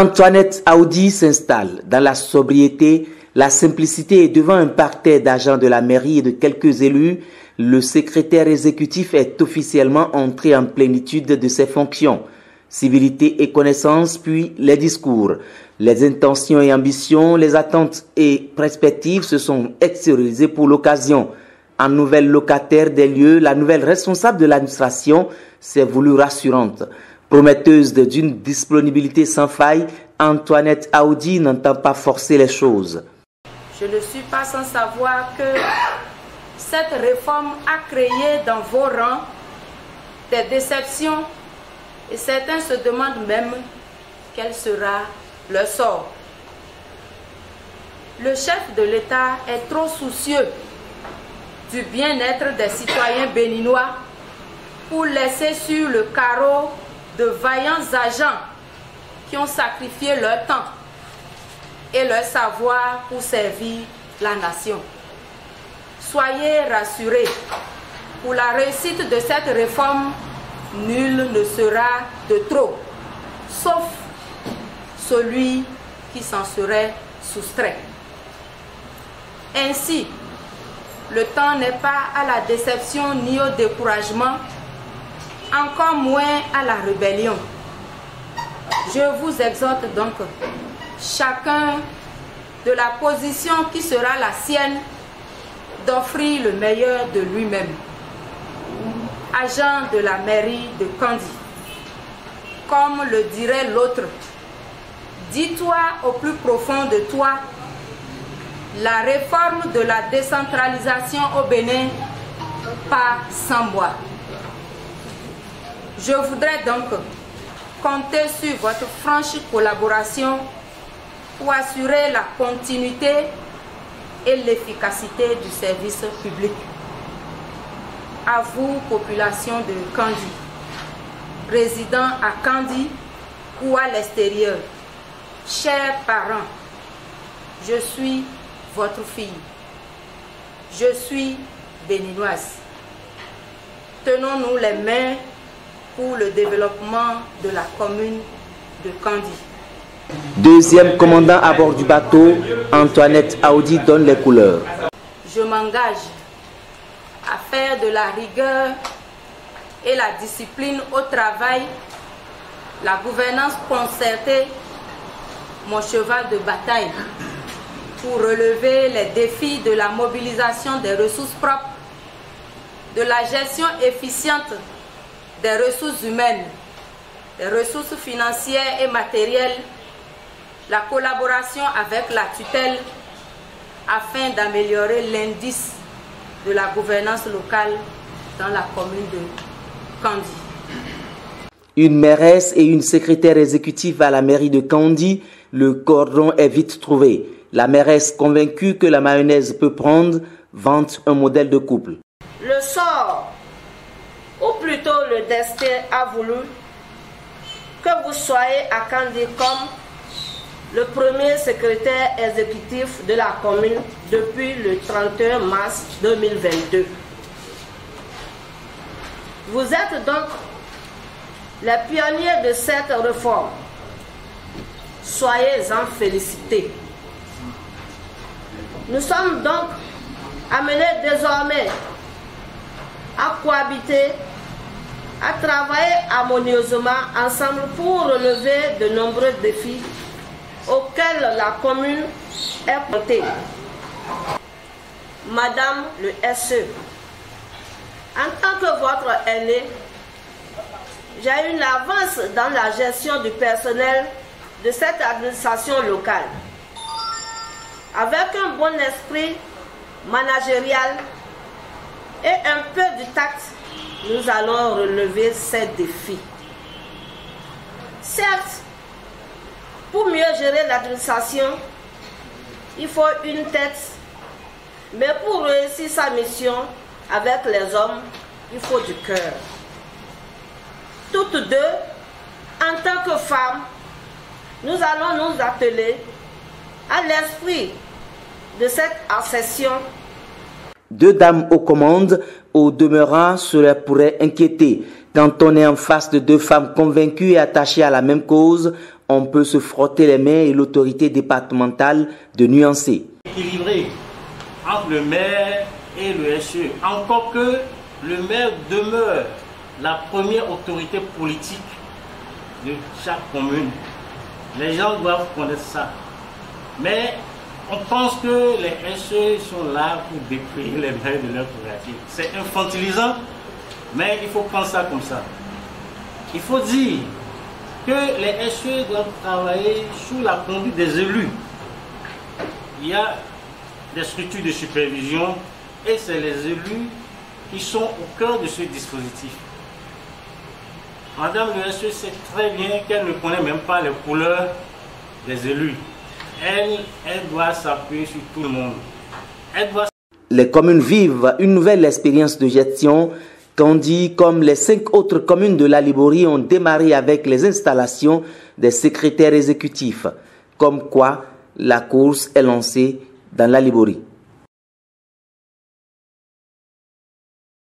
Antoinette Audi s'installe dans la sobriété, la simplicité et devant un parterre d'agents de la mairie et de quelques élus, le secrétaire exécutif est officiellement entré en plénitude de ses fonctions. Civilité et connaissance, puis les discours. Les intentions et ambitions, les attentes et perspectives se sont extériorisées pour l'occasion. En nouvelle locataire des lieux, la nouvelle responsable de l'administration s'est voulue rassurante. Prometteuse d'une disponibilité sans faille, Antoinette Audi n'entend pas forcer les choses. Je ne suis pas sans savoir que cette réforme a créé dans vos rangs des déceptions et certains se demandent même quel sera leur sort. Le chef de l'État est trop soucieux du bien-être des citoyens béninois pour laisser sur le carreau de vaillants agents qui ont sacrifié leur temps et leur savoir pour servir la nation. Soyez rassurés, pour la réussite de cette réforme, nul ne sera de trop, sauf celui qui s'en serait soustrait. Ainsi, le temps n'est pas à la déception ni au découragement, encore moins à la rébellion. Je vous exhorte donc, chacun de la position qui sera la sienne, d'offrir le meilleur de lui-même. Agent de la mairie de Kandi, comme le dirait l'autre, dis-toi au plus profond de toi, la réforme de la décentralisation au Bénin pas sans moi. Je voudrais donc compter sur votre franche collaboration pour assurer la continuité et l'efficacité du service public. À vous, population de Kandi, résidant à Kandi ou à l'extérieur, chers parents, je suis votre fille. Je suis béninoise. Tenons-nous les mains pour le développement de la commune de Kandi. Deuxième commandant à bord du bateau, Antoinette Audi donne les couleurs. Je m'engage à faire de la rigueur et la discipline au travail, la gouvernance concertée, mon cheval de bataille, pour relever les défis de la mobilisation des ressources propres, de la gestion efficiente des ressources humaines, des ressources financières et matérielles, la collaboration avec la tutelle afin d'améliorer l'indice de la gouvernance locale dans la commune de Kandi. Une mairesse et une secrétaire exécutive à la mairie de Kandi, le cordon est vite trouvé. La mairesse, convaincue que la mayonnaise peut prendre, vante un modèle de couple. Le sort, ou plutôt le destin, a voulu que vous soyez à Kandi comme le premier secrétaire exécutif de la commune depuis le 31 mars 2022. Vous êtes donc les pionniers de cette réforme. Soyez-en félicités. Nous sommes donc amenés désormais à cohabiter, à travailler harmonieusement ensemble pour relever de nombreux défis auxquels la commune est confrontée. Madame le SE, en tant que votre aîné, j'ai une avance dans la gestion du personnel de cette administration locale. Avec un bon esprit managérial et un peu de tact, nous allons relever ces défis. Certes, pour mieux gérer l'administration, il faut une tête, mais pour réussir sa mission avec les hommes, il faut du cœur. Toutes deux, en tant que femmes, nous allons nous atteler à l'esprit de cette accession. Deux dames aux commandes, au demeurant, cela pourrait inquiéter. Quand on est en face de deux femmes convaincues et attachées à la même cause, on peut se frotter les mains et l'autorité départementale de nuancer. Équilibré entre le maire et le SE, encore que le maire demeure la première autorité politique de chaque commune. Les gens doivent connaître ça. Mais on pense que les SE sont là pour déprimer les maires de leur prérogative. C'est infantilisant, mais il faut prendre ça comme ça. Il faut dire que les SE doivent travailler sous la conduite des élus. Il y a des structures de supervision et c'est les élus qui sont au cœur de ce dispositif. Madame le SE sait très bien qu'elle ne connaît même pas les couleurs des élus. Elle doit s'appuyer sur tout le monde. Les communes vivent une nouvelle expérience de gestion. Kandi, comme les 5 autres communes de la Liborie, ont démarré avec les installations des secrétaires exécutifs. Comme quoi, la course est lancée dans la Liborie.